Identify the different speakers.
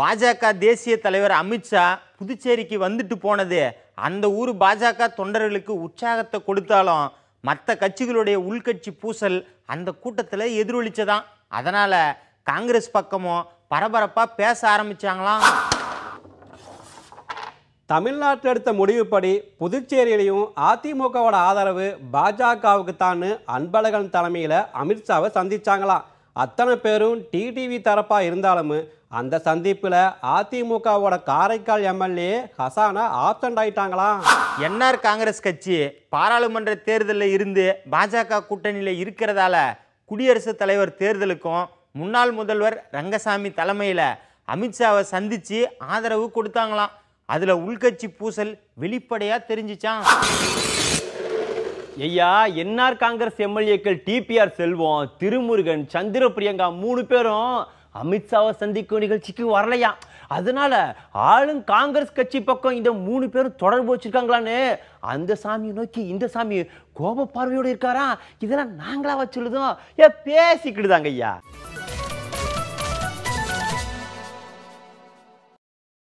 Speaker 1: பாஜக தேசிய தலைவர் அமித்ஷா புதுச்சேரிக்கு வந்துட்டு போனது அந்த ஊர் பாஜக தொண்டர்களுக்கு உற்சாகத்தை கொடுத்தாலும் மற்ற கட்சிகளுடைய உள்கட்சி பூசல் அந்த கூட்டத்தில் எதிரொலிச்சதான். அதனால காங்கிரஸ் பக்கமும் பரபரப்பா பேச ஆரம்பிச்சாங்களாம்.
Speaker 2: தமிழ்நாட்டில் எடுத்த முடிவுப்படி புதுச்சேரியிலையும் அதிமுகவோட ஆதரவு பாஜகவுக்கு தான் அன்பழகன் தலைமையில் அமித்ஷாவை சந்திச்சாங்களாம். அத்தனை பேரும் டிடிவி தரப்பா இருந்தாலும் அந்த சந்திப்பில் அதிமுகவோட காரைக்கால் எம்எல்ஏ ஹசானா ஆப்சண்ட் ஆயிட்டாங்களாம்.
Speaker 1: என்ஆர் காங்கிரஸ் கட்சி பாராளுமன்ற தேர்தலில் இருந்து பாஜக கூட்டணியில் இருக்கிறதால குடியரசுத் தலைவர் தேர்தலுக்கும் முன்னாள் முதல்வர் ரங்கசாமி தலைமையில் அமித்ஷாவை சந்தித்து ஆதரவு கொடுத்தாங்களாம். அதில் உள்கட்சி பூசல் வெளிப்படையாக தெரிஞ்சிச்சான்.
Speaker 3: ஐயா, என்ஆர் காங்கிரஸ் எம்எல்ஏக்கள் டிபிஆர் செல்வம், திருமுருகன், சந்திர பிரியங்கா 3 பேரும் அமித்ஷாவை சந்திக்கும் நிகழ்ச்சிக்கு வரலையா. அதனால ஆளும் காங்கிரஸ் கட்சி பக்கம் இந்த 3 பேரும் தொடர்பு வச்சிருக்காங்களான்னு அந்த சாமியை நோக்கி இந்த சாமி கோப பார்வையோடு இருக்காரா. இதெல்லாம் நாங்களா வச்சுள்ளதும் பேசிக்கிட்டுதாங்க ஐயா.